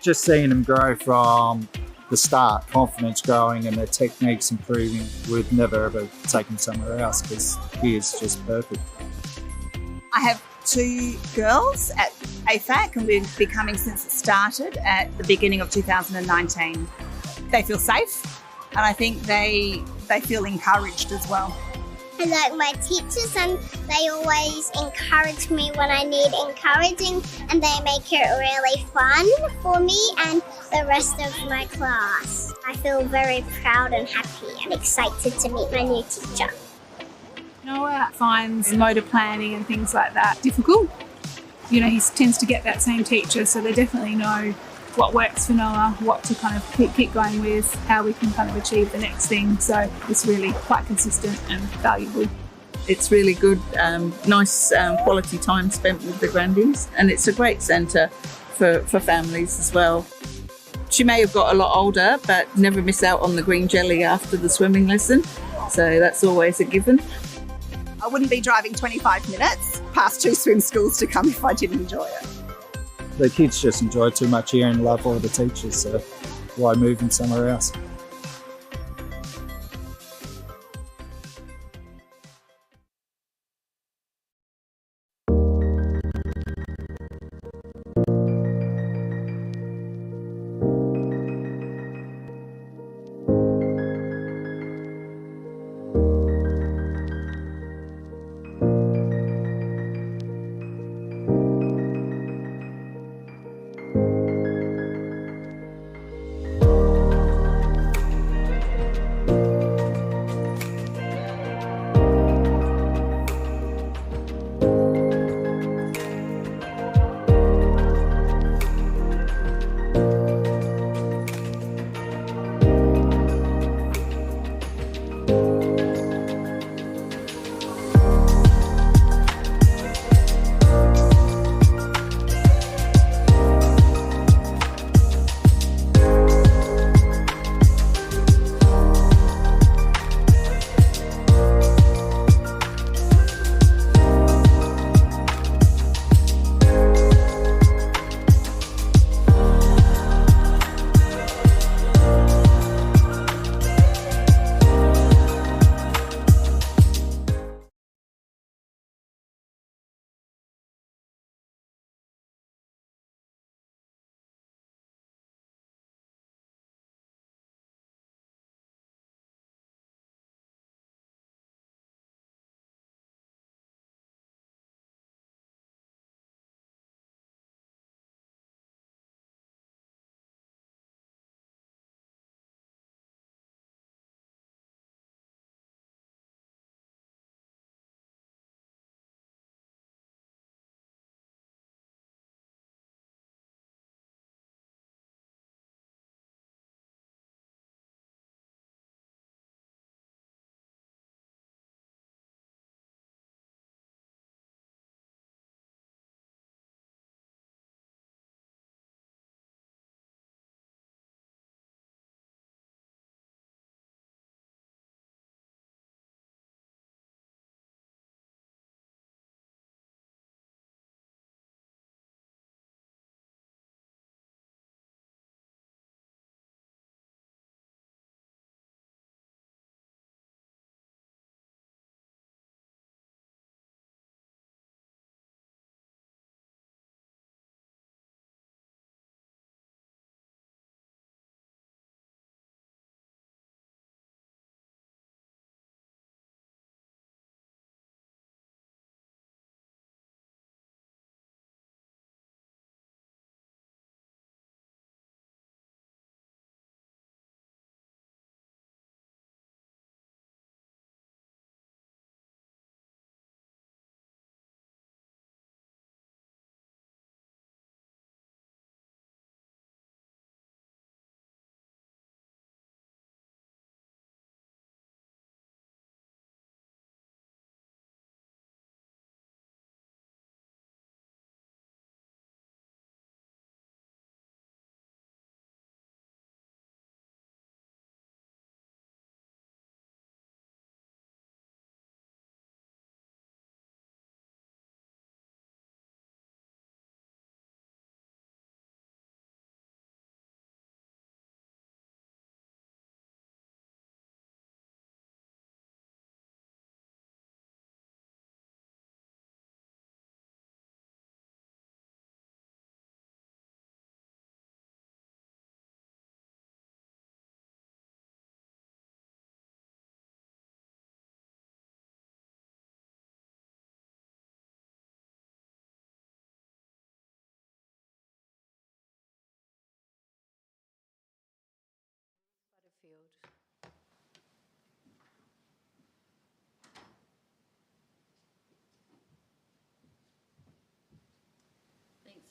just seeing them grow from the start, confidence growing and their techniques improving, would never ever take them somewhere else because he is just perfect. I have 2 girls at AFAC, and we've been coming since it started at the beginning of 2019. They feel safe, and I think they feel encouraged as well. I like my teachers, and they always encourage me when I need encouraging, and they make it really fun for me and the rest of my class. I feel very proud and happy and excited to meet my new teacher. Noah finds motor planning and things like that difficult. He tends to get that same teacher, so they definitely know what works for Noah, what to kind of keep going with, how we can kind of achieve the next thing. So it's really quite consistent and valuable. It's really good, nice quality time spent with the grandies, and it's a great centre for families as well. She may have got a lot older, but never miss out on the green jelly after the swimming lesson, so that's always a given. I wouldn't be driving 25 minutes past 2 swim schools to come if I didn't enjoy it. The kids just enjoy it too much here and love all the teachers, so why move them somewhere else?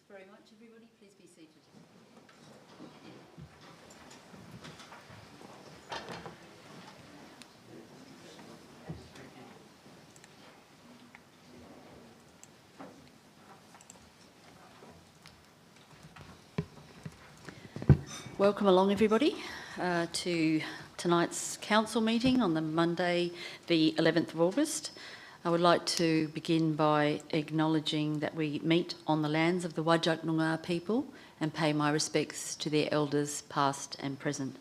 very much, everybody. Please be seated. Welcome along, everybody, to tonight's council meeting on the Monday, the 11th of August. I would like to begin by acknowledging that we meet on the lands of the Whadjuk Noongar people and pay my respects to their elders past and present.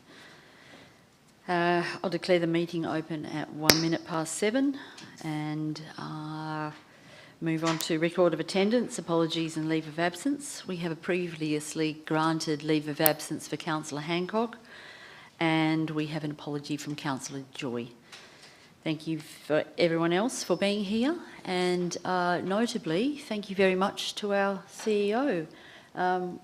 I'll declare the meeting open at 7:01 and move on to record of attendance, apologies and leave of absence. We have a previously granted leave of absence for Councillor Hancock and we have an apology from Councillor Joy. Thank you for everyone else for being here and notably, thank you very much to our CEO.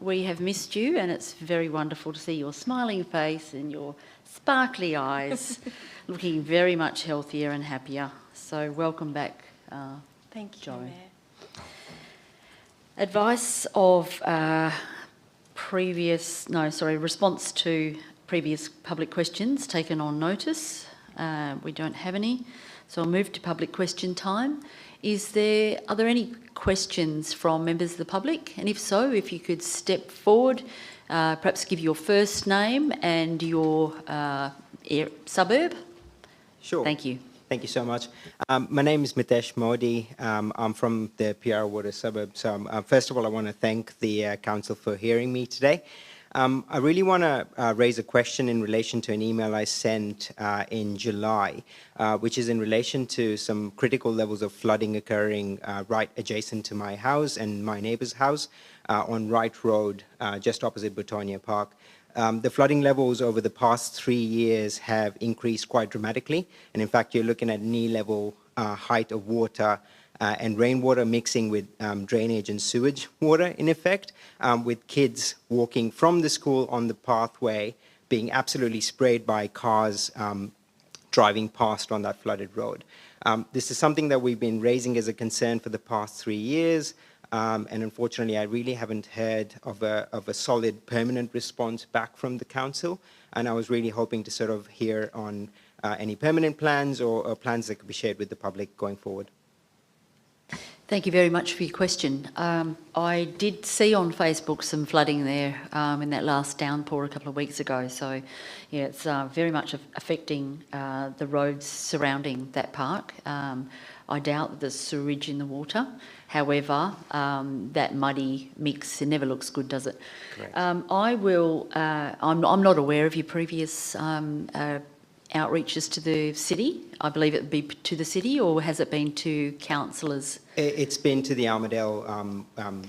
We have missed you and it's very wonderful to see your smiling face and your sparkly eyes looking very much healthier and happier. So welcome back, Thank you, Jo. Mayor. Advice of response to previous public questions taken on notice. We don't have any, so I'll move to public question time. Are there any questions from members of the public? And if so, if you could step forward, perhaps give your first name and your suburb. Sure. Thank you. Thank you so much. My name is Mitesh Modi. I'm from the PR Water suburb. So first of all, I want to thank the council for hearing me today. I really want to raise a question in relation to an email I sent in July, which is in relation to some critical levels of flooding occurring right adjacent to my house and my neighbour's house on Wright Road, just opposite Britannia Park. The flooding levels over the past 3 years have increased quite dramatically. And in fact, you're looking at knee level height of water and rainwater mixing with drainage and sewage water in effect, with kids walking from the school on the pathway being absolutely sprayed by cars driving past on that flooded road. This is something that we've been raising as a concern for the past 3 years. And unfortunately, I really haven't heard of a solid permanent response back from the council. And I was really hoping to sort of hear on any permanent plans or plans that could be shared with the public going forward. Thank you very much for your question. I did see on Facebook some flooding there in that last downpour a couple of weeks ago. So, yeah, it's very much affecting the roads surrounding that park. I doubt that there's sewage in the water. However, that muddy mix, it never looks good, does it? Correct. I'm not aware of your previous outreaches to the city. I believe it would be to the city, or has it been to councillors? It's been to the Armadale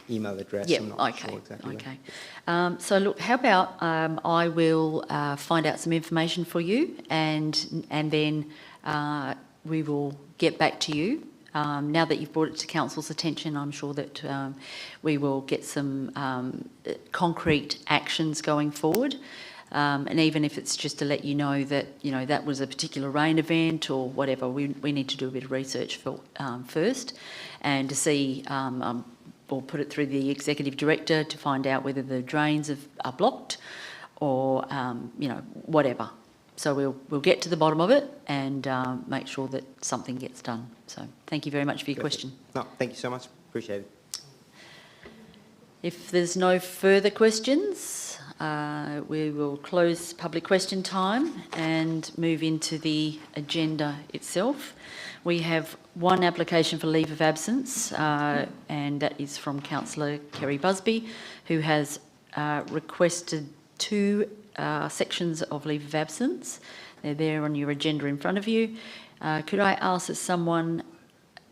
email address. Yeah, I'm not okay, sure exactly okay. So look, how about I will find out some information for you, and then we will get back to you. Now that you've brought it to council's attention, I'm sure that we will get some concrete actions going forward. And even if it's just to let you know that, you know, that was a particular rain event or whatever, we need to do a bit of research first and to see, or put it through the executive director to find out whether the drains are blocked or, you know, whatever. So we'll get to the bottom of it and make sure that something gets done. So thank you very much for your question. No, thank you so much. Appreciate it. If there's no further questions, we will close public question time and move into the agenda itself. We have one application for leave of absence, and that is from Councillor Kerry Busby, who has requested 2 sections of leave of absence. They're there on your agenda in front of you. Could I ask that someone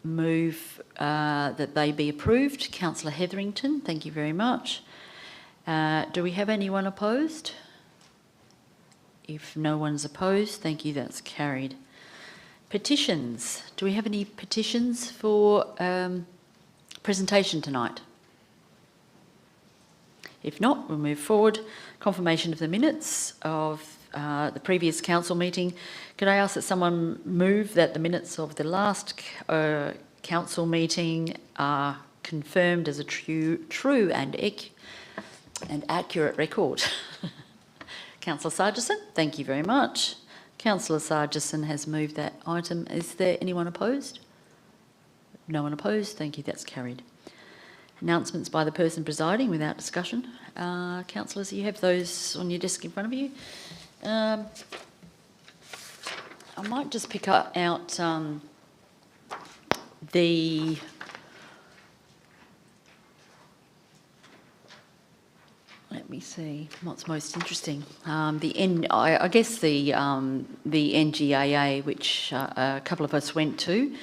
move that they be approved? Councillor Hetherington, thank you very much. Do we have anyone opposed? If no one's opposed, thank you, that's carried. Petitions. Do we have any petitions for presentation tonight? If not, we'll move forward. Confirmation of the minutes of the previous council meeting. Could I ask that someone move that the minutes of the last council meeting are confirmed as a true and accurate record. Councillor Sargison, thank you very much. Councillor Sargison has moved that item. Is there anyone opposed? No one opposed. Thank you. That's carried. Announcements by the person presiding without discussion. Councillors, you have those on your desk in front of you. I might just pick out the let me see what's most interesting. I guess the NGAA, which a couple of us went to,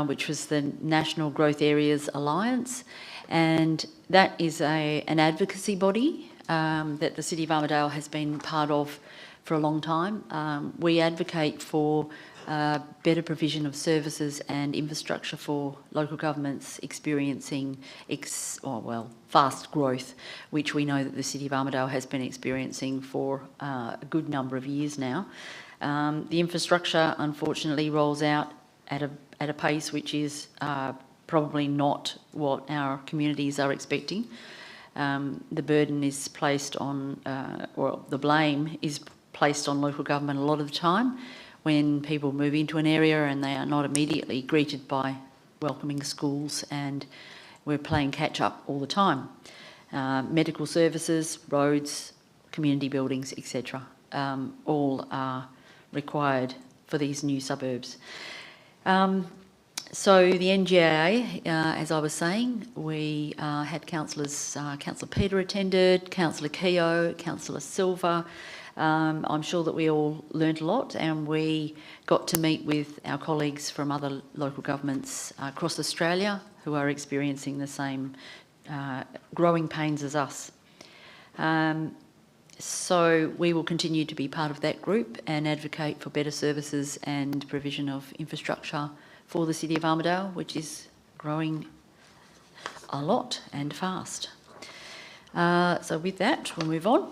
which was the National Growth Areas Alliance, and that is an advocacy body that the City of Armidale has been part of for a long time. We advocate for better provision of services and infrastructure for local governments experiencing fast growth, which we know that the City of Armidale has been experiencing for a good number of years now. The infrastructure, unfortunately, rolls out at a pace which is probably not what our communities are expecting. The burden is placed on, or the blame is placed on local government a lot of the time when people move into an area and they are not immediately greeted by welcoming schools, and we're playing catch up all the time. Medical services, roads, community buildings, etc. All are required for these new suburbs. So the NGA, as I was saying, we had councillors, Councillor Peter attended, Councillor Keogh, Councillor Silva. I'm sure that we all learnt a lot, and we got to meet with our colleagues from other local governments across Australia who are experiencing the same growing pains as us. So we will continue to be part of that group and advocate for better services and provision of infrastructure for the City of Armidale, which is growing a lot and fast. So with that, we'll move on.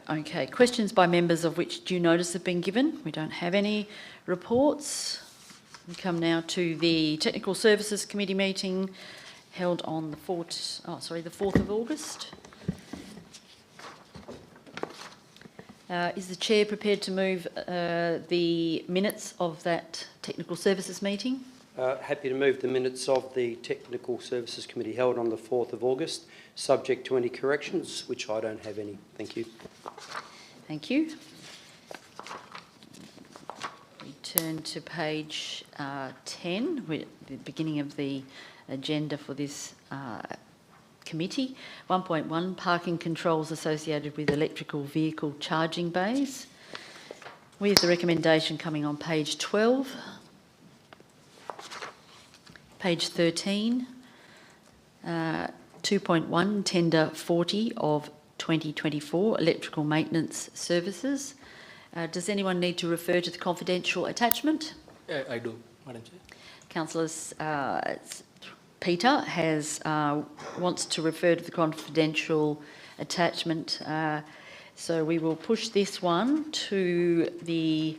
Okay, questions by members of which due notice have been given. We don't have any reports. We come now to the Technical Services Committee meeting held on the 4th of August. Is the Chair prepared to move the minutes of that Technical Services meeting? Happy to move the minutes of the Technical Services Committee held on the 4th of August, subject to any corrections, which I don't have any. Thank you. Thank you. We turn to page 10, the beginning of the agenda for this committee. 1.1, parking controls associated with electrical vehicle charging bays, with the recommendation coming on page 12. Page 13, 2.1, tender 40 of 2024, electrical maintenance services. Does anyone need to refer to the confidential attachment? I do, Madam Chair. Councillors, Peter wants to refer to the confidential attachment, so we will push this one to the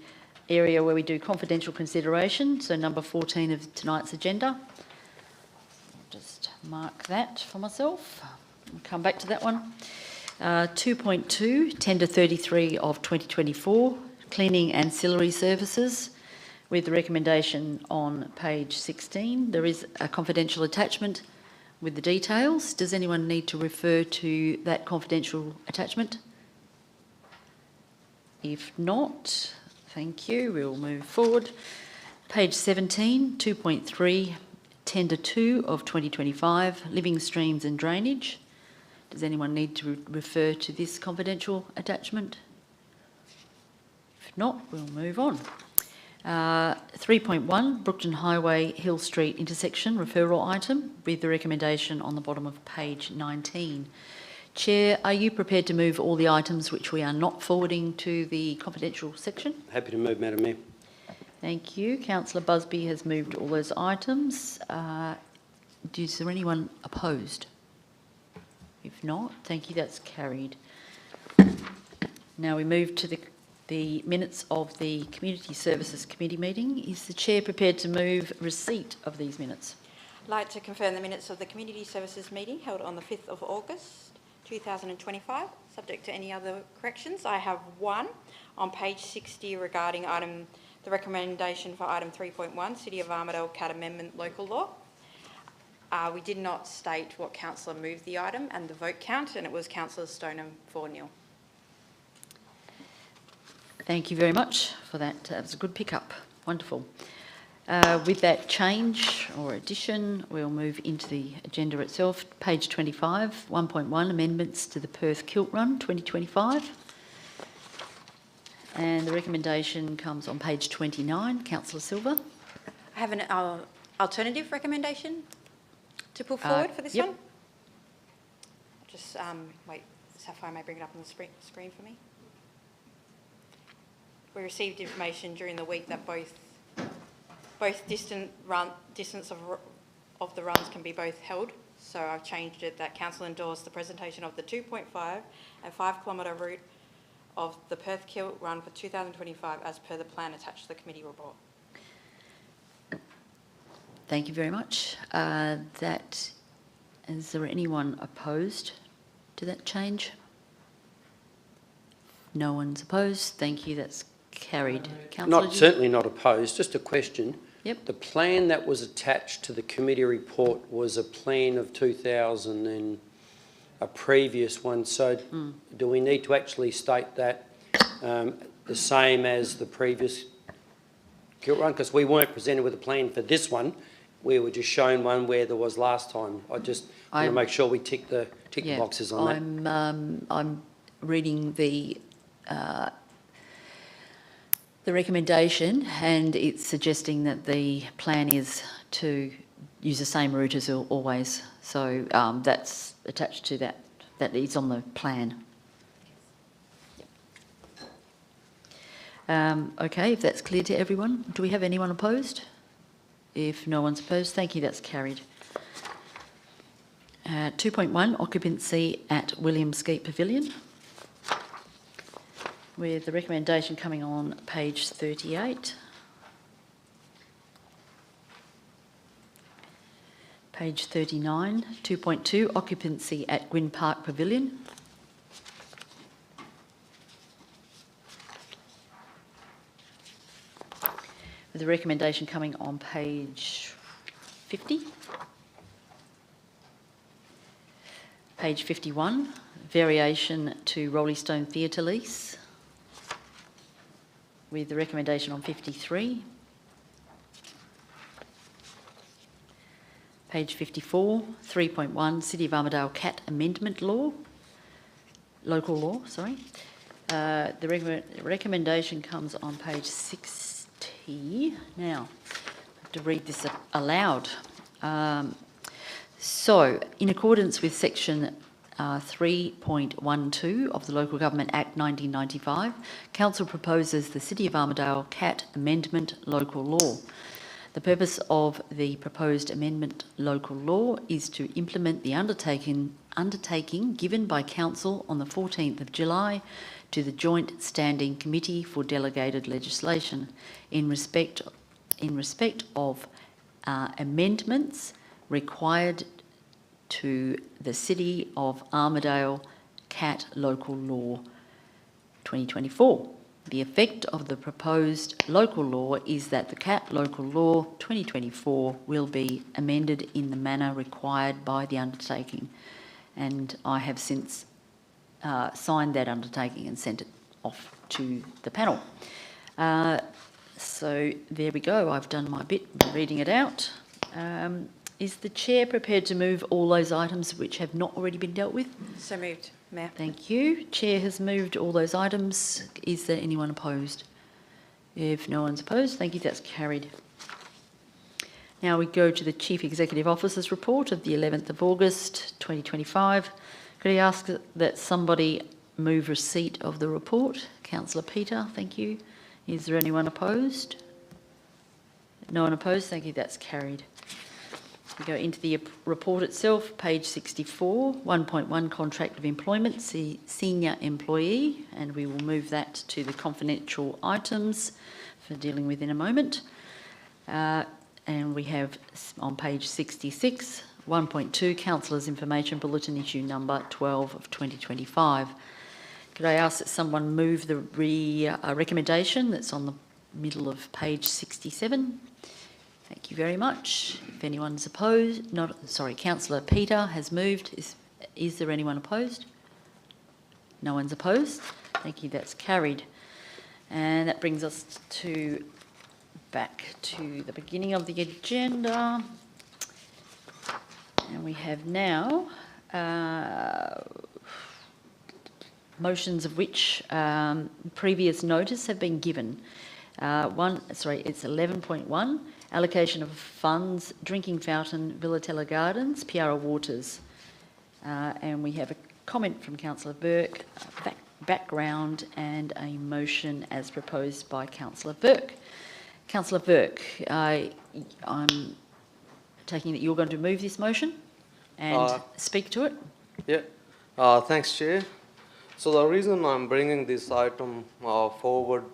area where we do confidential consideration, so number 14 of tonight's agenda. I'll just mark that for myself. I'll come back to that one. 2.2, tender 33 of 2024, cleaning ancillary services, with the recommendation on page 16. There is a confidential attachment with the details. Does anyone need to refer to that confidential attachment? If not, thank you. We'll move forward. Page 17, 2.3, tender 2 of 2025, living streams and drainage. Does anyone need to refer to this confidential attachment? If not, we'll move on. 3.1, Brookton Highway Hill Street intersection referral item, with the recommendation on the bottom of page 19. Chair, are you prepared to move all the items which we are not forwarding to the confidential section? Happy to move, Madam Mayor. Thank you. Councillor Busby has moved all those items. Is there anyone opposed? If not, thank you, that's carried. Now we move to the the minutes of the Community Services Committee meeting. Is the Chair prepared to move receipt of these minutes? I'd like to confirm the minutes of the Community Services meeting held on the 5th of August 2025, subject to any other corrections. I have one on page 60 regarding the recommendation for item 3.1, City of Armidale CAT Amendment Local Law. We did not state what councillor moved the item and the vote count, and it was Councillor Stoneham 4-0. Thank you very much for that. That was a good pickup. Wonderful. With that change or addition, we'll move into the agenda itself. Page 25, 1.1, amendments to the Perth Kilt Run 2025. And the recommendation comes on page 29. Councillor Silva. I have an alternative recommendation to put forward for this one. Just wait, Sapphire may bring it up on the screen for me. We received information during the week that both distance of the runs can be both held. So I've changed it that council endorsed the presentation of the 2.5 and 5 kilometre route of the Perth Kilt Run for 2025 as per the plan attached to the committee report. Thank you very much. Is there anyone opposed to that change? No one's opposed. Thank you. That's carried. Councillor Certainly not opposed. Just a question. Yep. The plan that was attached to the committee report was a plan of 2000 and a previous one. So do we need to actually state that the same as the previous Kilt Run? Because we weren't presented with a plan for this one. We were just shown one where there was last time. I just want to make sure we tick the boxes on that. I'm reading the recommendation, and it's suggesting that the plan is to use the same route as always. So that's attached to that. That is on the plan. Okay, if that's clear to everyone. Do we have anyone opposed? If no one's opposed, thank you, that's carried. 2.1, occupancy at William Skeet Pavilion, with the recommendation coming on page 38. Page 39, 2.2, occupancy at Gwyn Park Pavilion. With the recommendation coming on page 50. Page 51, variation to Rolling Stone Theatre lease, with the recommendation on 53. Page 54, 3.1, City of Armidale CAT Amendment Law, Local Law, sorry. The recommendation comes on page 60. Now, I have to read this aloud. So, in accordance with section 3.12 of the Local Government Act 1995, Council proposes the City of Armidale CAT Amendment Local Law. The purpose of the proposed amendment local law is to implement the undertaking given by Council on the 14th of July to the Joint Standing Committee for Delegated Legislation in respect of amendments required to the City of Armidale CAT Local Law 2024. The effect of the proposed local law is that the CAT Local Law 2024 will be amended in the manner required by the undertaking. And I have since signed that undertaking and sent it off to the panel. So there we go. I've done my bit reading it out. Is the Chair prepared to move all those items which have not already been dealt with? So moved, Mayor. Thank you. Chair has moved all those items. Is there anyone opposed? If no one's opposed, thank you. That's carried. Now we go to the Chief Executive Officer's report of the 11th of August 2025. Could I ask that somebody move receipt of the report? Councillor Peter, thank you. Is there anyone opposed? No one opposed, thank you. That's carried. We go into the report itself, page 64, 1.1 contract of employment, senior employee, and we will move that to the confidential items for dealing with in a moment. And we have on page 66, 1.2, Councillors' Information Bulletin issue number 12 of 2025. Could I ask that someone move the recommendation that's on the middle of page 67? Thank you very much. If anyone's opposed, Councillor Peter has moved. Is there anyone opposed? No one's opposed. Thank you, that's carried. And that brings us back to the beginning of the agenda. And we have now motions of which previous notice have been given. It's 11.1, allocation of funds, drinking fountain, Villatella Gardens, Piara Waters. And we have a comment from Councillor Burke, background, and a motion as proposed by Councillor Burke. Councillor Burke, I'm taking that you're going to move this motion and speak to it. Yeah, thanks, Chair. So the reason I'm bringing this item forward,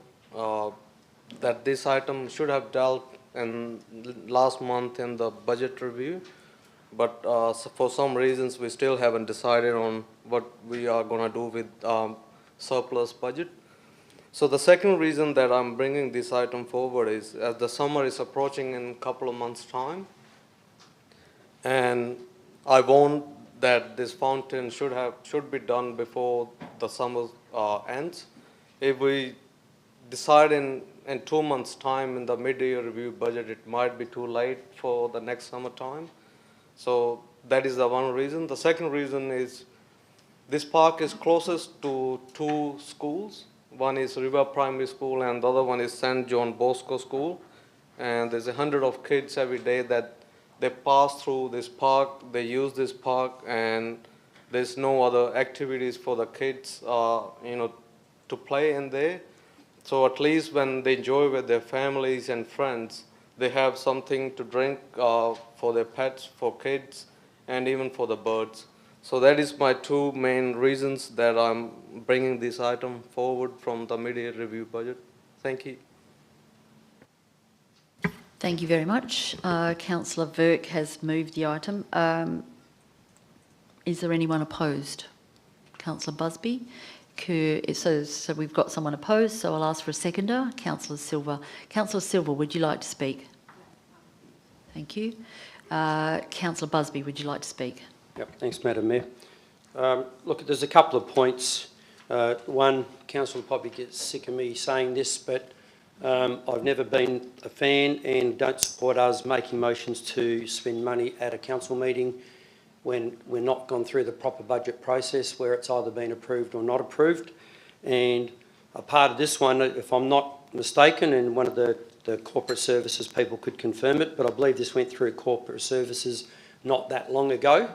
that this item should have dealt in last month in the budget review, but for some reasons we still haven't decided on what we are going to do with surplus budget. So the second reason that I'm bringing this item forward is as the summer is approaching in a couple of months' time, and I want that this fountain should be done before the summer ends. If we decide in 2 months' time in the mid-year review budget, it might be too late for the next summertime. So that is the one reason. The second reason is this park is closest to 2 schools. One is River Primary School and the other one is St. John Bosco School. And there's 100 of kids every day that they pass through this park, they use this park, and there's no other activities for the kids, to play in there. So at least when they enjoy with their families and friends, they have something to drink for their pets, for kids, and even for the birds. So that is my 2 main reasons that I'm bringing this item forward from the mid-year review budget. Thank you. Thank you very much. Councillor Burke has moved the item. Is there anyone opposed? Councillor Busby? So we've got someone opposed, so I'll ask for a seconder. Councillor Silva. Councillor Silva, would you like to speak? Thank you. Councillor Busby, would you like to speak? Yep, thanks, Madam Mayor. Look, there's a couple of points. One, Council will probably get sick of me saying this, but I've never been a fan and don't support us making motions to spend money at a council meeting when we're not gone through the proper budget process where it's either been approved or not approved. And a part of this one, if I'm not mistaken, and one of the corporate services people could confirm it, but I believe this went through corporate services not that long ago,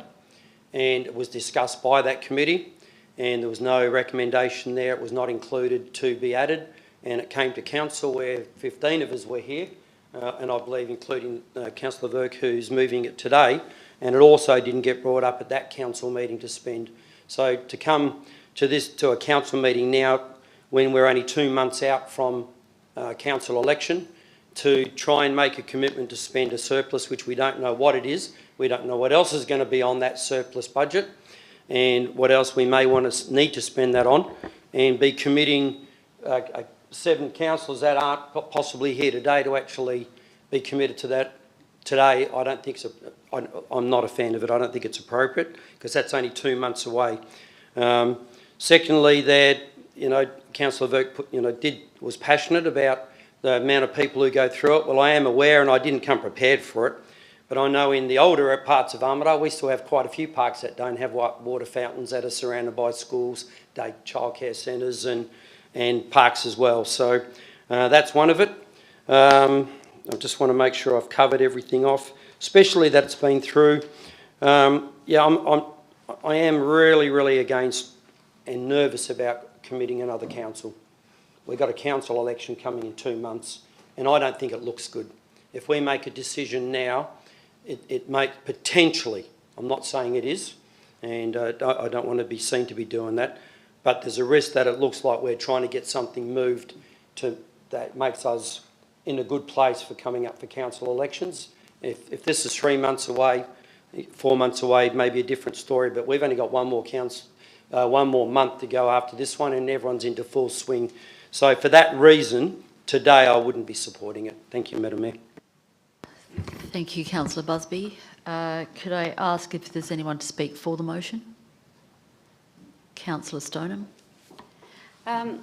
and it was discussed by that committee, and there was no recommendation there. It was not included to be added, and it came to council where 15 of us were here, and I believe including Councillor Burke, who's moving it today, and it also didn't get brought up at that council meeting to spend. So to come to a council meeting now when we're only 2 months out from council election to try and make a commitment to spend a surplus, which we don't know what it is, we don't know what else is going to be on that surplus budget and what else we may need to spend that on, and be committing 7 councillors that aren't possibly here today to actually be committed to that today. I don't think I'm not a fan of it. I don't think it's appropriate because that's only 2 months away. Secondly, Councillor Burke was passionate about the amount of people who go through it. Well, I am aware, and I didn't come prepared for it, but I know in the older parts of Armidale, we still have quite a few parks that don't have water fountains that are surrounded by schools, day childcare centres and parks as well. So that's one of it. I just want to make sure I've covered everything off, especially that it's been through. I am really, really against and nervous about committing another council. We've got a council election coming in 2 months, and I don't think it looks good. If we make a decision now, it may potentially, I'm not saying it is, and I don't want to be seen to be doing that, but there's a risk that it looks like we're trying to get something moved that makes us in a good place for coming up for council elections. If this is 3 months away, 4 months away, maybe a different story, but we've only got one more month to go after this one, and everyone's into full swing. So for that reason, today I wouldn't be supporting it. Thank you, Madam Mayor. Thank you, Councillor Busby. Could I ask if there's anyone to speak for the motion? Councillor Stoneham.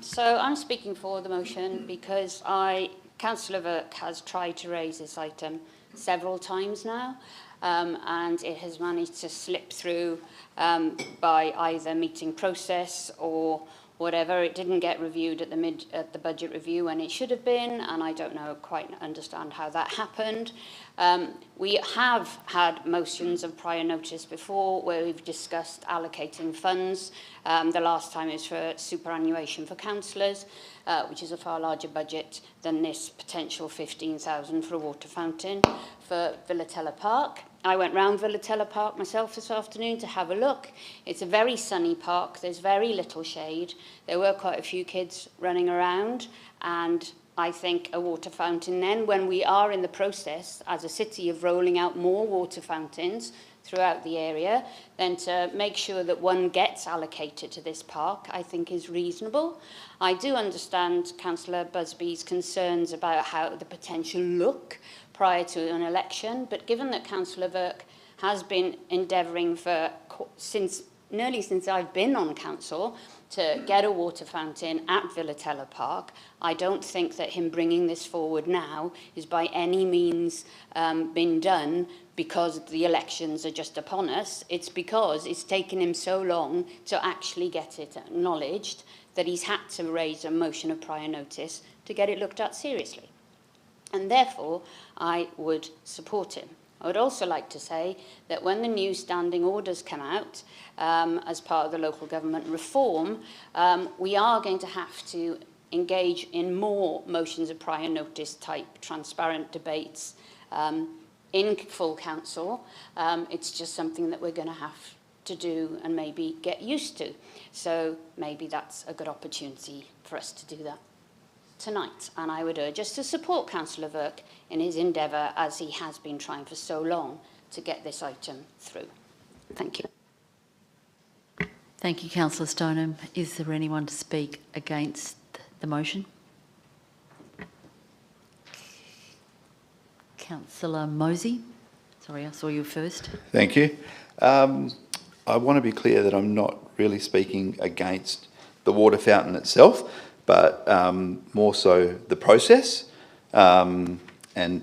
So I'm speaking for the motion because Councillor Virk has tried to raise this item several times now, and it has managed to slip through by either meeting process or whatever. It didn't get reviewed at the budget review when it should have been, and I don't quite understand how that happened. We have had motions of prior notice before where we've discussed allocating funds. The last time is for superannuation for councillors, which is a far larger budget than this potential 15,000 for a water fountain for Villatella Park. I went round Villatella Park myself this afternoon to have a look. It's a very sunny park. There's very little shade. There were quite a few kids running around, and I think a water fountain then, when we are in the process as a city of rolling out more water fountains throughout the area, then to make sure that one gets allocated to this park, I think is reasonable. I do understand Councillor Busby's concerns about how the potential look prior to an election, but given that Councillor Virk has been endeavouring nearly since I've been on council to get a water fountain at Villatella Park, I don't think that him bringing this forward now is by any means been done because the elections are just upon us. It's because it's taken him so long to actually get it acknowledged that he's had to raise a motion of prior notice to get it looked at seriously. And therefore, I would support him. I would also like to say that when the new standing orders come out as part of the local government reform, we are going to have to engage in more motions of prior notice type transparent debates in full council. It's just something that we're going to have to do and maybe get used to. So maybe that's a good opportunity for us to do that tonight, and I would urge us to support Councillor Virk in his endeavour, as he has been trying for so long, to get this item through. Thank you. Thank you, Councillor Stoneham. Is there anyone to speak against the motion? Councillor Mosey. Sorry, I saw you first. Thank you. I want to be clear that I'm not really speaking against the water fountain itself, but more so the process, and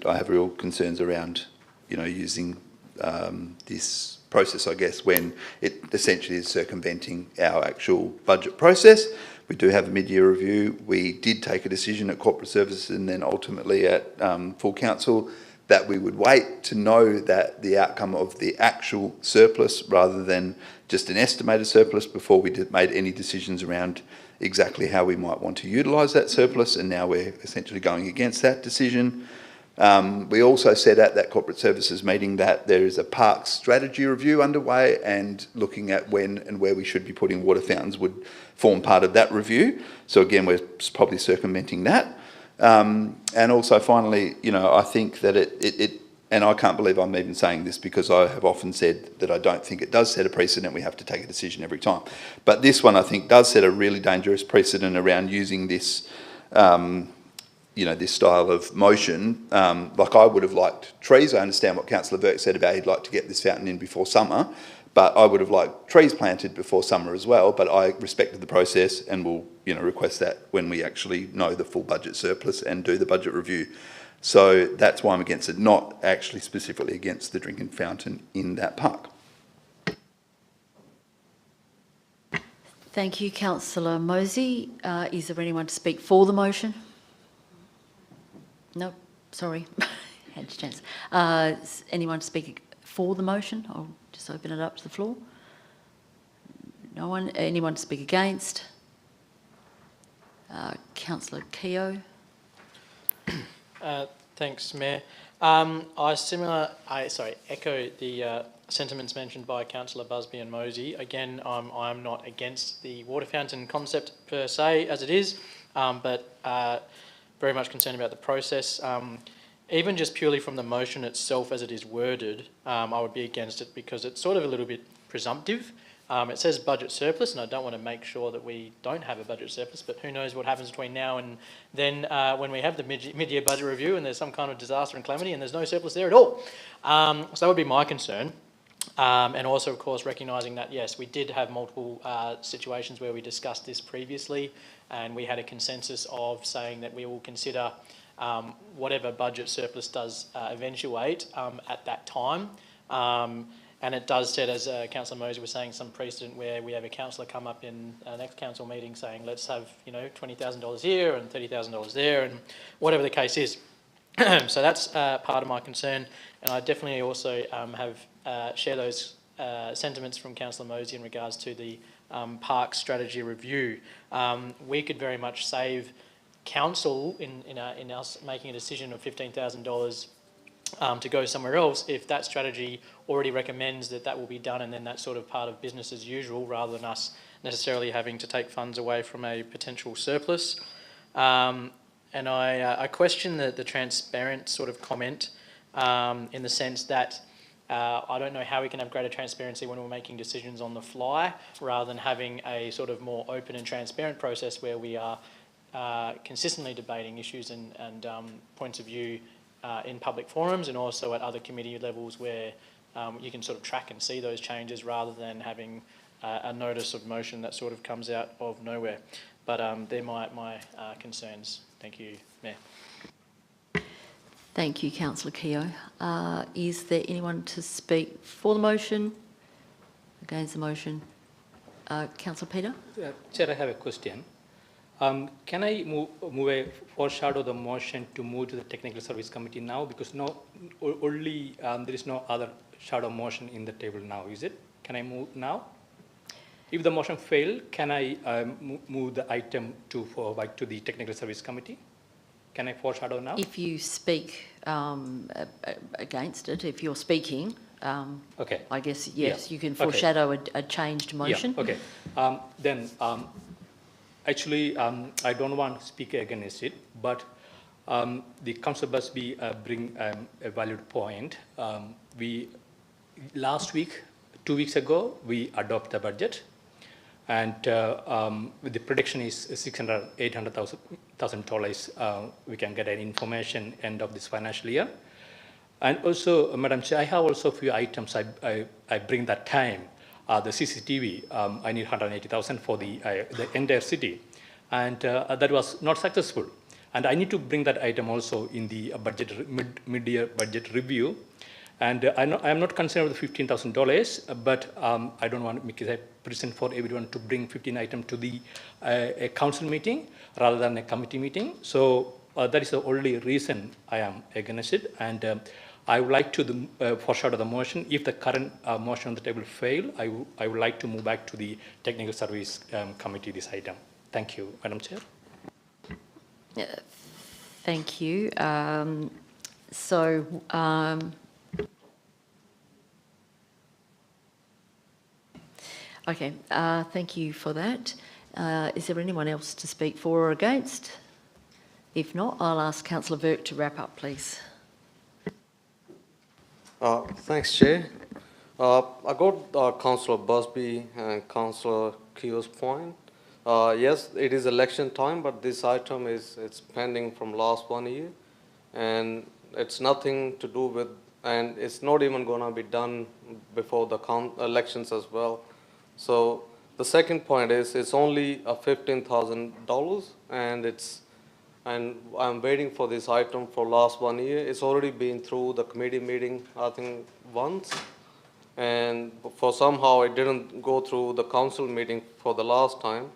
I have real concerns around, using this process, I guess, when it essentially is circumventing our actual budget process. We do have a mid-year review. We did take a decision at Corporate Services and then ultimately at full council that we would wait to know that the outcome of the actual surplus rather than just an estimated surplus before we made any decisions around exactly how we might want to utilise that surplus, and now we're essentially going against that decision. We also said at that Corporate Services meeting that there is a parks strategy review underway, and looking at when and where we should be putting water fountains would form part of that review. So again, we're probably circumventing that. And also finally, I think that and I can't believe I'm even saying this because I have often said that I don't think it does set a precedent. We have to take a decision every time. But this one, I think, does set a really dangerous precedent around using this, this style of motion. Like I would have liked trees. I understand what Councillor Virk said about he'd like to get this fountain in before summer, but I would have liked trees planted before summer as well. But I respected the process and will, request that when we actually know the full budget surplus and do the budget review. So that's why I'm against it, not actually specifically against the drinking fountain in that park. Thank you, Councillor Mosey. Is there anyone to speak for the motion? No, sorry, had a chance. Anyone to speak for the motion? I'll just open it up to the floor. No one. Anyone to speak against? Councillor Keogh. Thanks, Mayor. I echo the sentiments mentioned by Councillor Busby and Mosey. Again, I'm not against the water fountain concept per se as it is, but very much concerned about the process. Even just purely from the motion itself as it is worded, I would be against it because it's sort of a little bit presumptive. It says budget surplus, and I don't want to make sure that we don't have a budget surplus, but who knows what happens between now and then when we have the mid-year budget review and there's some kind of disaster and calamity and there's no surplus there at all. So that would be my concern. And also, of course, recognising that, yes, we did have multiple situations where we discussed this previously, and we had a consensus of saying that we will consider whatever budget surplus does eventuate at that time. And it does set, as Councillor Mosey was saying, some precedent where we have a councillor come up in our next council meeting saying, let's have, $20,000 here and $30,000 there and whatever the case is. So that's part of my concern. And I definitely also share those sentiments from Councillor Mosey in regards to the park strategy review. We could very much save council in us making a decision of $15,000 to go somewhere else if that strategy already recommends that will be done, and then that's sort of part of business as usual rather than us necessarily having to take funds away from a potential surplus. And I question the transparent sort of comment in the sense that I don't know how we can have greater transparency when we're making decisions on the fly rather than having a sort of more open and transparent process where we are consistently debating issues and points of view in public forums and also at other committee levels where you can sort of track and see those changes rather than having a notice of motion that sort of comes out of nowhere. But they're my concerns. Thank you, Mayor. Thank you, Councillor Keogh. Is there anyone to speak for the motion? Against the motion? Councillor Peter? Chair, I have a question. Can I foreshadow the motion to move to the Technical Service Committee now? Because there is no other shadow motion in the table now, is it? Can I move now? If the motion failed, can I move the item forward to the Technical Service Committee? Can I foreshadow now? If you speak against it, if you're speaking, okay. I guess, yes, you can foreshadow a changed motion. Yeah, okay. Then, actually, I don't want to speak against it, but the Councillor Busby bring a valid point. Last week, 2 weeks ago, we adopted the budget, and the prediction is $800,000 we can get an information end of this financial year. And also, Madam Chair, I have also a few items I bring that time. The CCTV, I need $180,000 for the entire city, and that was not successful. And I need to bring that item also in the mid-year budget review. And I am not concerned with the $15,000, but I don't want to make it a present for everyone to bring 15 items to the a council meeting rather than a committee meeting. So that is the only reason I am against it. And I would like to foreshadow the motion. If the current motion on the table fail, I would like to move back to the Technical Service Committee this item. Thank you, Madam Chair. Thank you. Okay, thank you for that. Is there anyone else to speak for or against? If not, I'll ask Councillor Virk to wrap up, please. Thanks, Chair. I got Councillor Busby and Councillor Keogh's point. Yes, it is election time, but this item it's pending from last 1 year, and it's nothing to do with, and it's not even going to be done before the elections as well. So the second point is it's only $15,000, and I'm waiting for this item for last 1 year. It's already been through the committee meeting, I think, once. And for somehow it didn't go through the council meeting for the last time.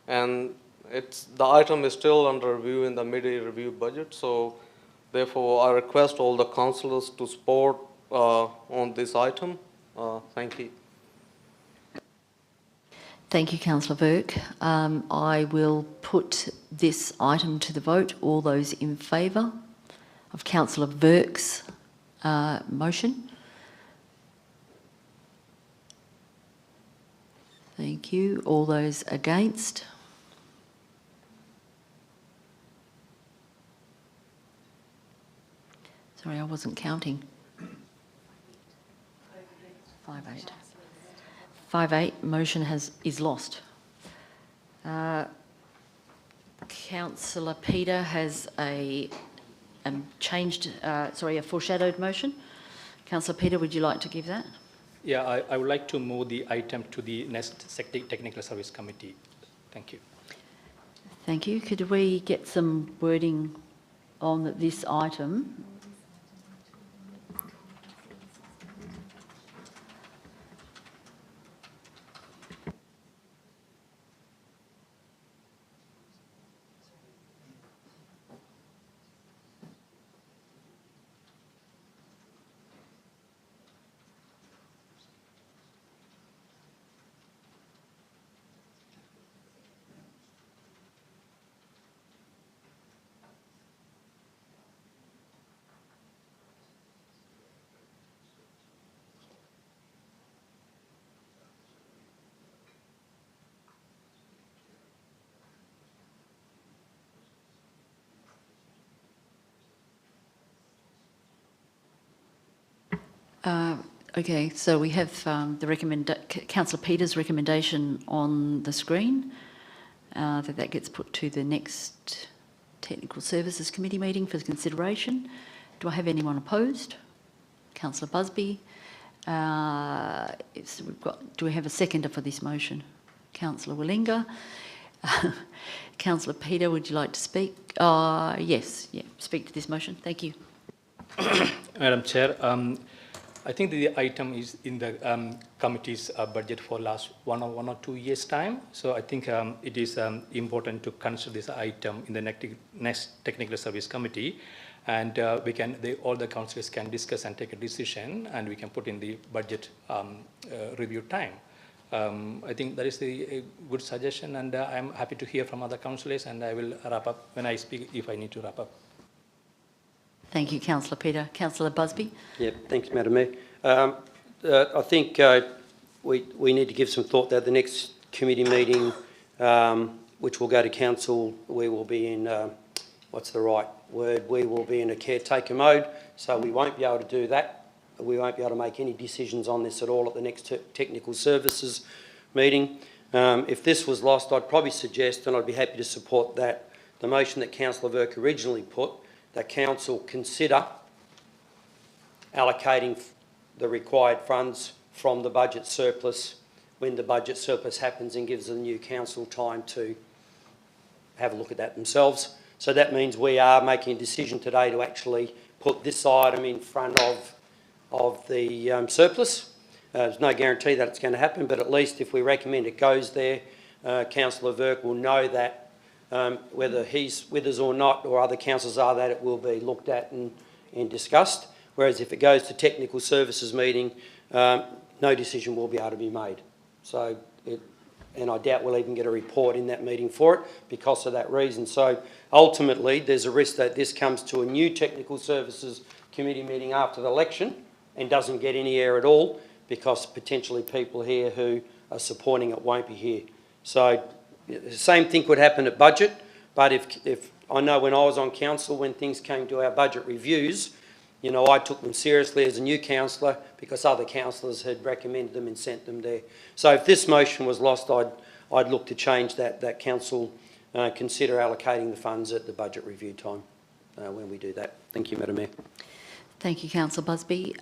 And the item is still under review in the mid-year review budget. So therefore, I request all the councillors to support on this item. Thank you. Thank you, Councillor Virk. I will put this item to the vote. All those in favour? of Councillor Burke's motion? Thank you. All those against? Sorry, I wasn't counting. 5-8. 5-8. Motion is lost. Councillor Peter has a foreshadowed motion. Councillor Peter, would you like to give that? Yeah, I would like to move the item to the next Technical Service Committee. Thank you. Thank you. Could we get some wording on this item? Okay, so we have Councillor Peter's recommendation on the screen, that gets put to the next Technical Services Committee meeting for consideration. Do I have anyone opposed? Councillor Busby. Do we have a seconder for this motion? Councillor Willinga. Councillor Peter, would you like to speak? Yes, speak to this motion. Thank you. Madam Chair, I think the item is in the committee's budget for last one or 2 years' time. So I think it is important to consider this item in the next Technical Service Committee, and all the councillors can discuss and take a decision, and we can put in the budget review time. I think that is a good suggestion, and I'm happy to hear from other councillors, and I will wrap up when I speak if I need to wrap up. Thank you, Councillor Peter. Councillor Busby. Yeah, thanks, Madam Mayor. I think we need to give some thought that the next committee meeting, which will go to council, we will be in, what's the right word? We will be in a caretaker mode, so we won't be able to do that. We won't be able to make any decisions on this at all at the next Technical Services meeting. If this was lost, I'd probably suggest, and I'd be happy to support that, the motion that Councillor Burke originally put, that council consider allocating the required funds from the budget surplus when the budget surplus happens, and gives the new council time to have a look at that themselves. So that means we are making a decision today to actually put this item in front of the surplus. There's no guarantee that it's going to happen, but at least if we recommend it goes there, Councillor Burke will know that whether he's with us or not, or other councillors are, that it will be looked at and discussed. Whereas if it goes to Technical Services meeting, no decision will be able to be made. So, and I doubt we'll even get a report in that meeting for it because of that reason. So ultimately, there's a risk that this comes to a new Technical Services Committee meeting after the election and doesn't get any air at all, because potentially people here who are supporting it won't be here. So the same thing could happen at budget, but if I know when I was on council, when things came to our budget reviews, you know, I took them seriously as a new councillor because other councillors had recommended them and sent them there. So if this motion was lost, I'd look to change that council consider allocating the funds at the budget review time when we do that. Thank you, Madam Mayor. Thank you, Councillor Busby.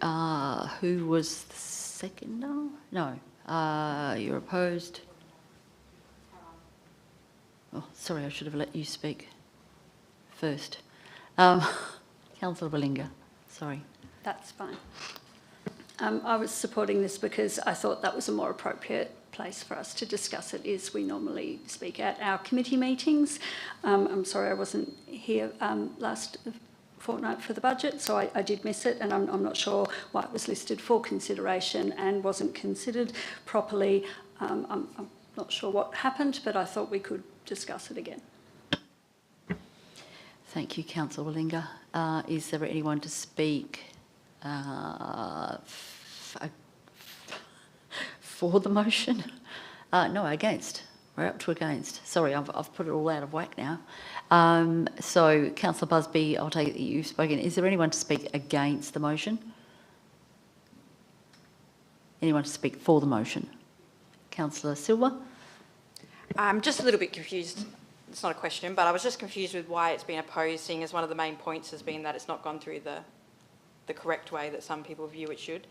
Who was the seconder? No. You're opposed? Oh, sorry, I should have let you speak first. Councillor Willinga, sorry. That's fine. I was supporting this because I thought that was a more appropriate place for us to discuss it, is we normally speak at our committee meetings. I'm sorry I wasn't here last fortnight for the budget, so I did miss it, and I'm not sure why it was listed for consideration and wasn't considered properly. I'm not sure what happened, but I thought we could discuss it again. Thank you, Councillor Wallinga. Is there anyone to speak for the motion? No, against. We're up to against. Sorry, I've put it all out of whack now. So, Councillor Busby, I'll take it that you've spoken. Is there anyone to speak against the motion? Anyone to speak for the motion? Councillor Silva? I'm just a little bit confused. It's not a question, but I was just confused with why it's been opposed, seeing as one of the main points has been that it's not gone through the correct way that some people view it should.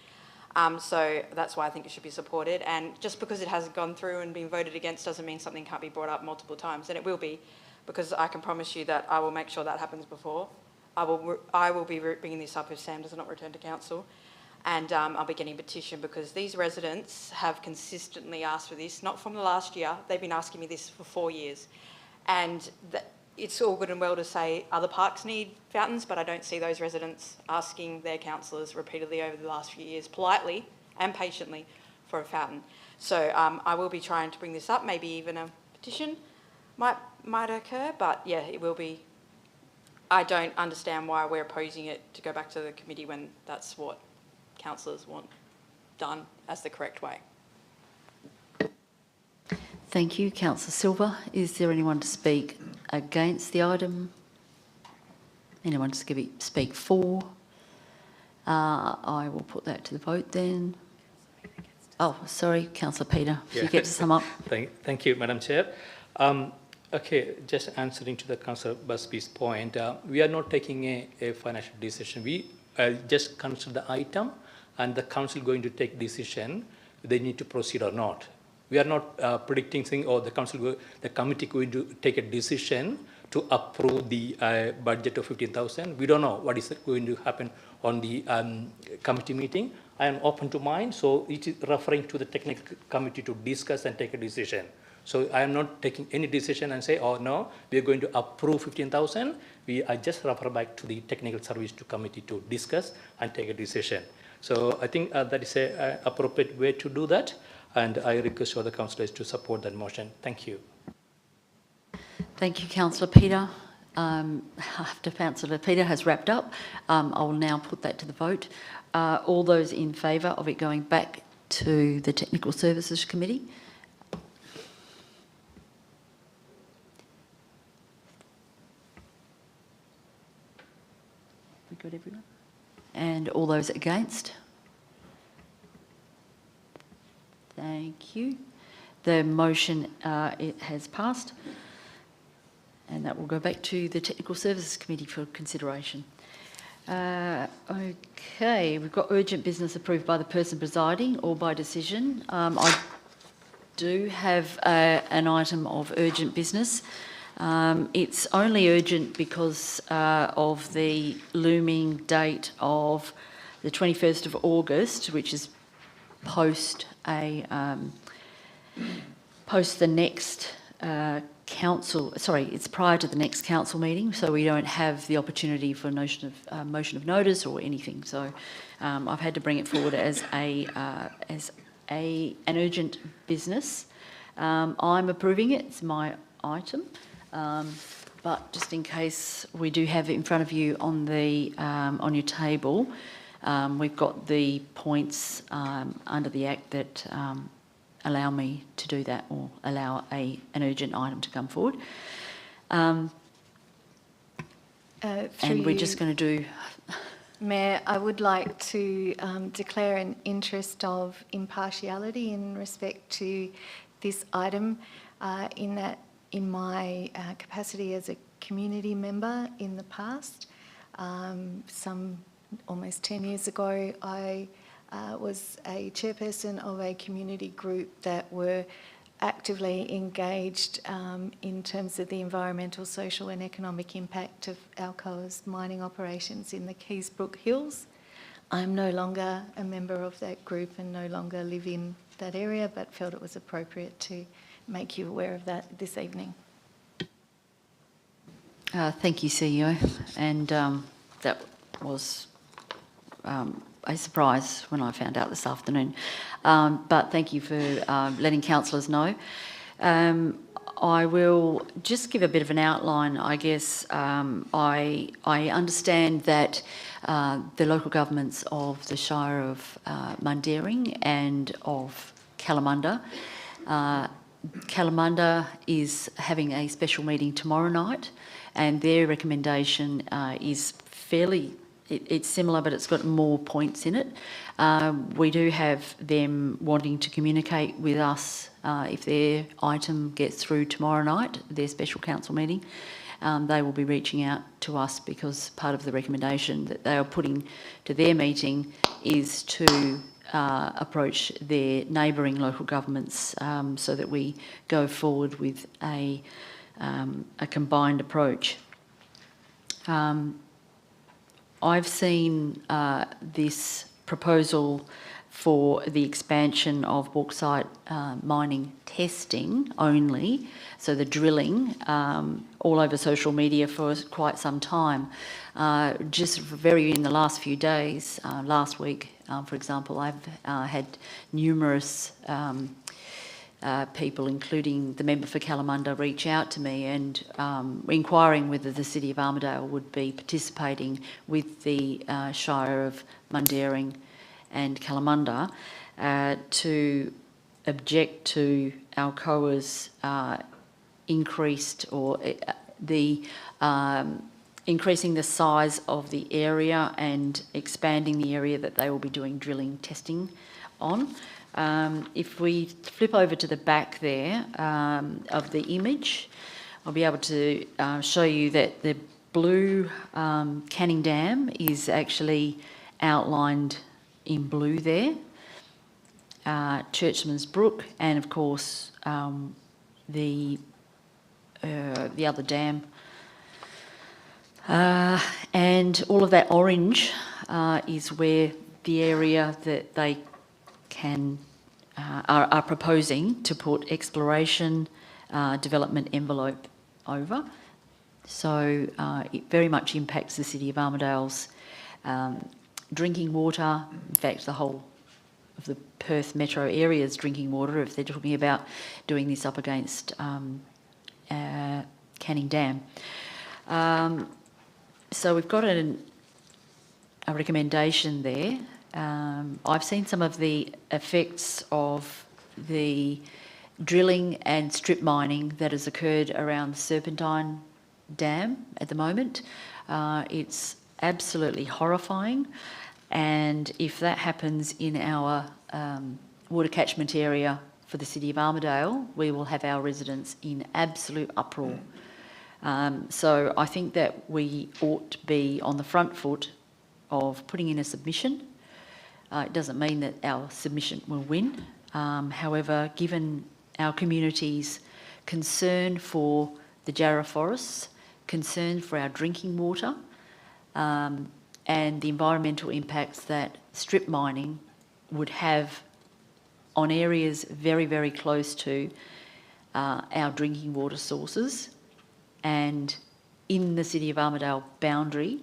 So that's why I think it should be supported. And just because it hasn't gone through and been voted against doesn't mean something can't be brought up multiple times. And it will be, because I can promise you that I will make sure that happens before. I will be bringing this up if Sam does not return to council. And I'll be getting a petition because these residents have consistently asked for this, not from the last year. They've been asking me this for 4 years. And it's all good and well to say other parks need fountains, but I don't see those residents asking their councillors repeatedly over the last few years, politely and patiently, for a fountain. So I will be trying to bring this up. Maybe even a petition might occur, but yeah, it will be. I don't understand why we're opposing it to go back to the committee when that's what councillors want done as the correct way. Thank you, Councillor Silva. Is there anyone to speak against the item? Anyone to speak for? I will put that to the vote then. Oh, sorry, Councillor Peter, if you get to sum up. Thank you, Madam Chair. Okay, just answering to the Councillor Busby's point, we are not taking a financial decision. We just consider the item and the council going to take decision, they need to proceed or not. We are not predicting things or the committee going to take a decision to approve the budget of 15,000. We don't know what is going to happen on the committee meeting. I am open to mine, so it is referring to the technical committee to discuss and take a decision. So I am not taking any decision and say, oh no, we are going to approve 15,000. I just refer back to the technical service to committee to discuss and take a decision. So I think that is an appropriate way to do that. And I request all the councillors to support that motion. Thank you. Thank you, Councillor Peter. After Councillor Peter has wrapped up, I will now put that to the vote. All those in favour of it going back to the Technical Services Committee? We got everyone? And all those against? Thank you. The motion it has passed, and that will go back to the Technical Services Committee for consideration. Okay, we've got urgent business approved by the person presiding or by decision. I do have an item of urgent business. It's only urgent because of the looming date of the 21st of August, which is post the next council. Sorry, it's prior to the next council meeting, so we don't have the opportunity for motion of notice or anything. So I've had to bring it forward as an urgent business. I'm approving it. It's my item, but just in case we do have it in front of you on the on your table. We've got the points under the Act that allow me to do that or allow an urgent item to come forward. And we're just going to do... Mayor, I would like to declare an interest of impartiality in respect to this item in that in my capacity as a community member in the past, almost 10 years ago, I was a chairperson of a community group that were actively engaged in terms of the environmental, social and economic impact of Alcoa's mining operations in the Keysbrook Hills. I'm no longer a member of that group and no longer live in that area, but felt it was appropriate to make you aware of that this evening. Thank you, CEO. And that was a surprise when I found out this afternoon. But thank you for letting councillors know. I will just give a bit of an outline, I guess. I understand that the local governments of the Shire of Mundaring and of Kalamunda, Kalamunda is having a special meeting tomorrow night, and their recommendation is fairly, it's similar, but it's got more points in it. We do have them wanting to communicate with us if their item gets through tomorrow night, their special council meeting. They will be reaching out to us because part of the recommendation that they are putting to their meeting is to approach their neighbouring local governments so that we go forward with a combined approach. I've seen this proposal for the expansion of bauxite mining testing only, so the drilling, all over social media for quite some time. Just in the last few days, last week, for example, I've had numerous people, including the member for Kalamunda, reach out to me and inquiring whether the City of Armidale would be participating with the Shire of Mundaring and Kalamunda to object to Alcoa's increased or increasing the size of the area and expanding the area that they will be doing drilling testing on. If we flip over to the back there of the image, I'll be able to show you that the blue Canning Dam is actually outlined in blue there, Churchman's Brook, and of course the other dam. And all of that orange is where the area that they can are proposing to put exploration development envelope over. So it very much impacts the City of Armidale's drinking water. In fact, the whole of the Perth metro area's drinking water, if they're talking about doing this up against Canning Dam. So we've got a recommendation there. I've seen some of the effects of the drilling and strip mining that has occurred around the Serpentine Dam at the moment. It's absolutely horrifying, and if that happens in our water catchment area for the City of Armidale, we will have our residents in absolute uproar. So I think that we ought to be on the front foot of putting in a submission. It doesn't mean that our submission will win. However, given our community's concern for the Jarrah forests, concern for our drinking water, and the environmental impacts that strip mining would have on areas very, very close to our drinking water sources and in the City of Armidale boundary,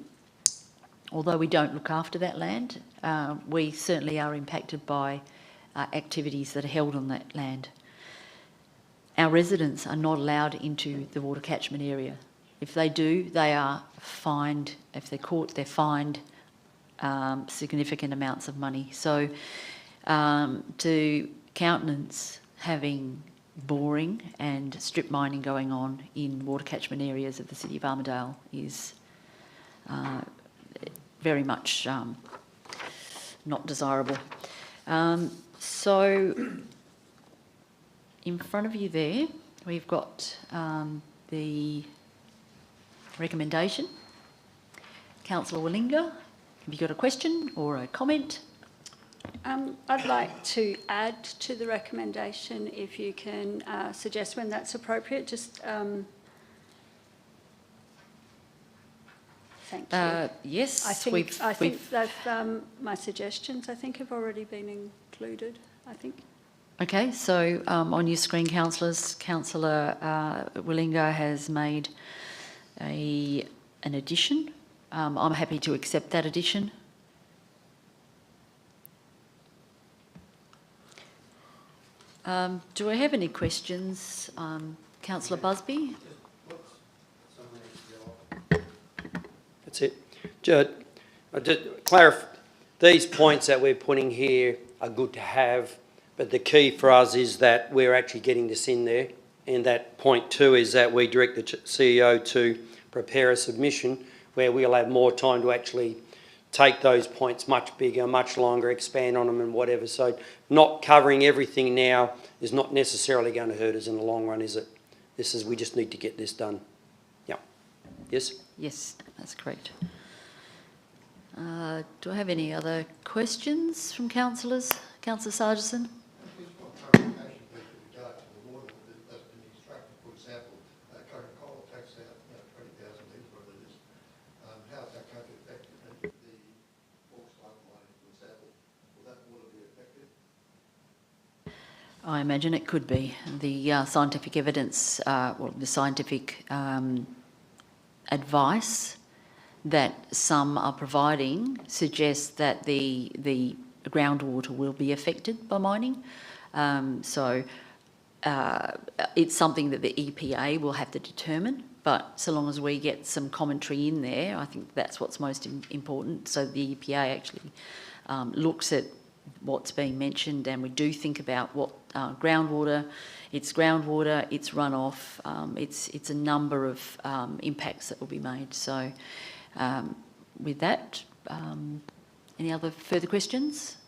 although we don't look after that land, we certainly are impacted by activities that are held on that land. Our residents are not allowed into the water catchment area. If they do, they are fined. If they're caught, they're fined significant amounts of money. So to countenance having boring and strip mining going on in water catchment areas of the City of Armidale is very much not desirable. So in front of you there, we've got the recommendation. Councillor Willinga, have you got a question or a comment? I'd like to add to the recommendation, if you can suggest when that's appropriate. Just thank you. Yes, I think they've, my suggestions, I think, have already been included. I think. Okay, so on your screen, councillors, Councillor Willinga has made an addition. I'm happy to accept that addition. Do I have any questions? Councillor Busby. That's it. Just clarify, these points that we're putting here are good to have, but the key for us is that we're actually getting this in there. And that point 2 is that we direct the CEO to prepare a submission where we'll have more time to actually take those points much bigger, much longer, expand on them and whatever. So not covering everything now is not necessarily going to hurt us in the long run, is it? We just need to get this done. Yeah. Yes? Yes, that's correct. Do I have any other questions from councillors? Councillor Sargison? I imagine it could be. The scientific evidence, the scientific advice that some are providing suggests that the groundwater will be affected by mining. So it's something that the EPA will have to determine, but so long as we get some commentary in there, I think that's what's most important. So the EPA actually looks at what's being mentioned, and we do think about what groundwater, it's runoff, it's a number of impacts that will be made. So with that, any other further questions?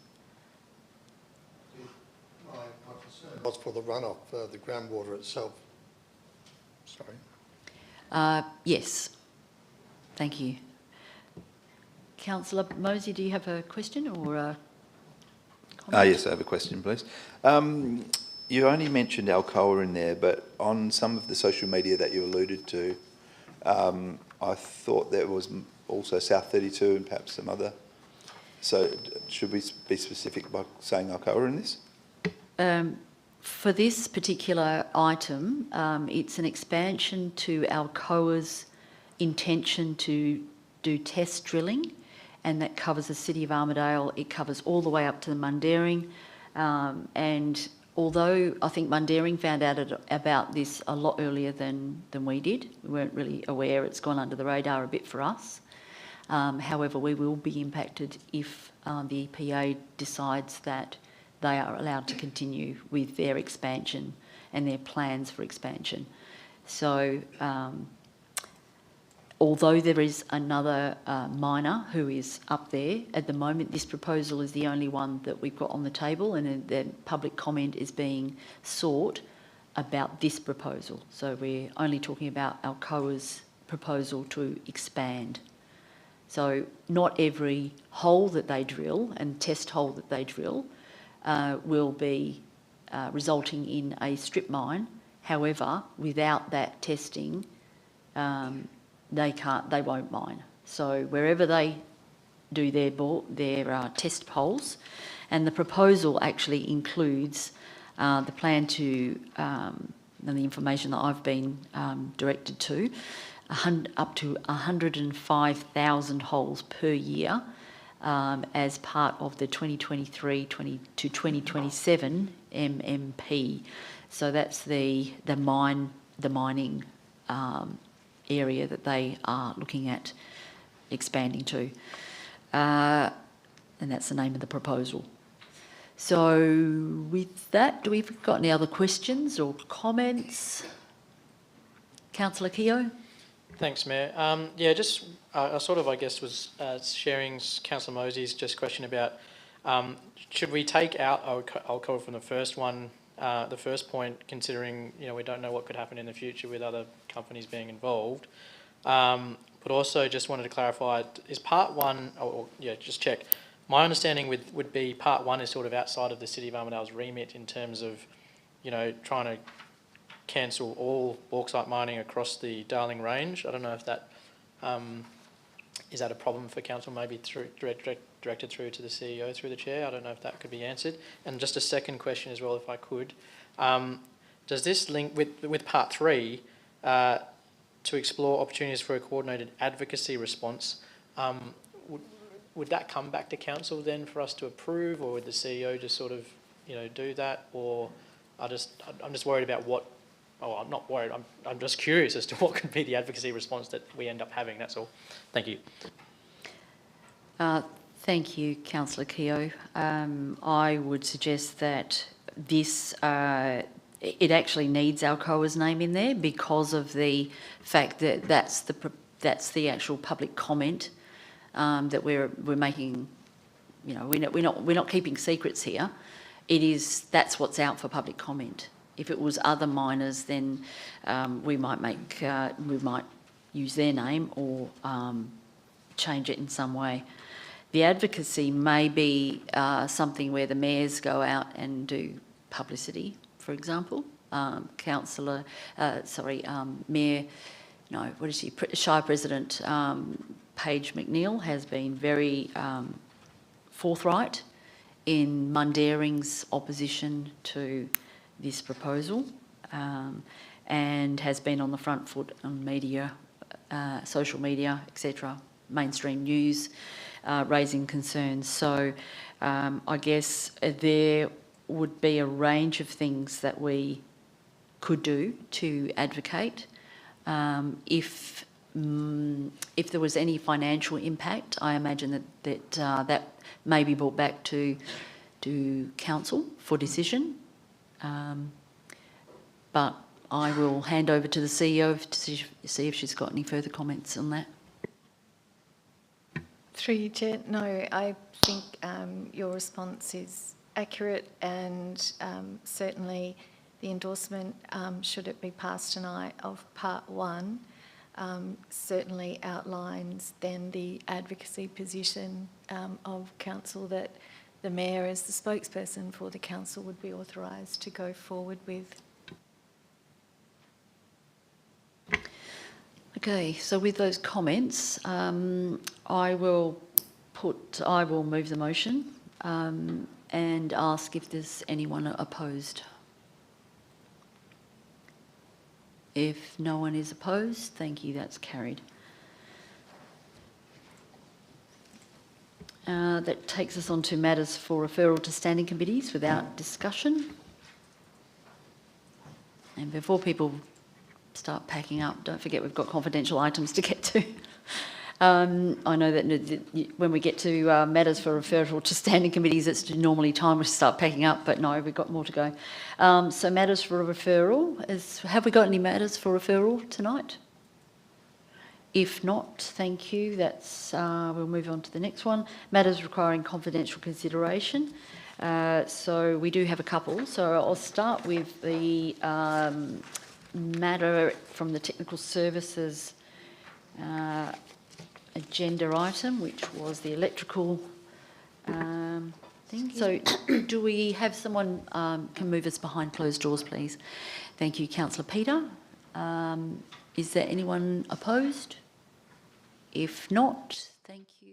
My concern was for the runoff, the groundwater itself. Sorry. Yes. Thank you. Councillor Mosey, do you have a question or a comment? Yes, I have a question, please. You only mentioned Alcoa in there, but on some of the social media that you alluded to, I thought there was also South 32 and perhaps some other. So should we be specific by saying Alcoa in this? For this particular item, it's an expansion to Alcoa's intention to do test drilling, and that covers the city of Armidale. It covers all the way up to the Mundaring, and although I think Mundaring found out about this a lot earlier than we did, we weren't really aware. It's gone under the radar a bit for us. However, we will be impacted if the EPA decides that they are allowed to continue with their expansion and their plans for expansion. So although there is another miner who is up there, at the moment this proposal is the only one that we've got on the table, and the public comment is being sought about this proposal. So we're only talking about Alcoa's proposal to expand. So not every hole that they drill and test hole that they drill will be resulting in a strip mine. However, without that testing, they won't mine. So wherever they do their test holes, and the proposal actually includes the plan to, and the information that I've been directed to, up to 105,000 holes per year as part of the 2023 to 2027 MMP. So that's the mining area that they are looking at expanding to, and that's the name of the proposal. So with that, do we've got any other questions or comments? Councillor Keogh? Thanks, Mayor. Yeah, just I sort of, I guess, was sharing Councillor Mosey's just question about should we take out Alcoa from the first one, the first point, considering we don't know what could happen in the future with other companies being involved, but also just wanted to clarify: is part one? Just check. My understanding would be part one is sort of outside of the City of Armidale's remit in terms of trying to cancel all bauxite mining across the Darling Range. I don't know if that is that a problem for council, maybe directed through to the CEO through the chair. I don't know if that could be answered. And just a second question as well, if I could. Does this link with part three to explore opportunities for a coordinated advocacy response? Would that come back to council then for us to approve, or would the CEO just sort of do that? Or I'm just worried about what I'm not worried. I'm just curious as to what could be the advocacy response that we end up having. That's all. Thank you. Thank you, Councillor Keogh. I would suggest that this, it actually needs Alcoa's name in there because of the fact that that's the actual public comment that we're making. You know, we're not keeping secrets here. That's what's out for public comment. If it was other minors, then we might use their name or change it in some way. The advocacy may be something where the mayors go out and do publicity, for example. Mayor, Shire President Paige McNeil has been very forthright in Mundaring's opposition to this proposal and has been on the front foot on media, social media, etc., mainstream news, raising concerns. So I guess there would be a range of things that we could do to advocate. If there was any financial impact, I imagine that may be brought back to council for decision. But I will hand over to the CEO to see if she's got any further comments on that. Through you, Chair. No, I think your response is accurate, and certainly the endorsement, should it be passed tonight, of Part 1 certainly outlines then the advocacy position of council that the Mayor, as the spokesperson for the council, would be authorised to go forward with. Okay, so with those comments, I will move the motion and ask if there's anyone opposed. If no one is opposed, thank you, that's carried. That takes us on to matters for referral to standing committees without discussion. And before people start packing up, don't forget we've got confidential items to get to. I know that when we get to matters for referral to standing committees, it's normally time we start packing up, but no, we've got more to go. So matters for referral, have we got any matters for referral tonight? If not, thank you. We'll move on to the next one. Matters requiring confidential consideration. So we do have a couple. So I'll start with the matter from the Technical Services agenda item, which was the electrical thing. So do we have someone can move us behind closed doors, please? Thank you, Councillor Peter. Is there anyone opposed? If not, thank you.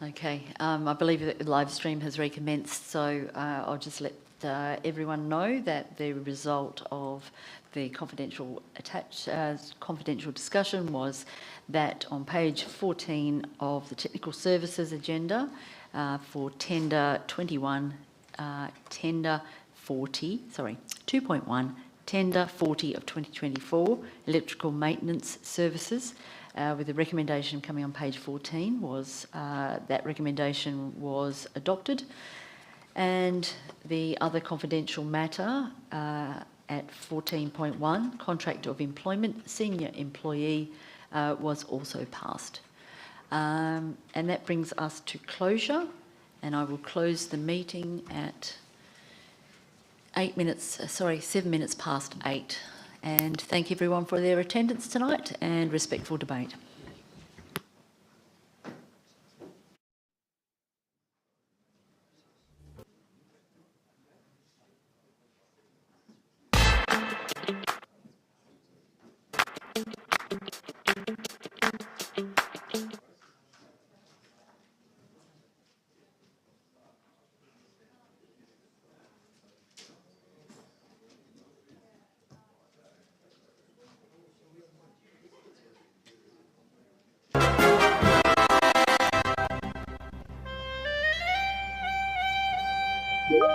Okay, I believe that the live stream has recommenced, so I'll just let everyone know that the result of the confidential discussion was that on page 14 of the technical services agenda for tender 2.1, tender 40 of 2024, electrical maintenance services, with the recommendation coming on page 14 was that recommendation was adopted. And the other confidential matter at 14.1, contract of employment, senior employee, was also passed. And that brings us to closure, and I will close the meeting at 7 minutes past 8. And thank everyone for their attendance tonight and respectful debate. you.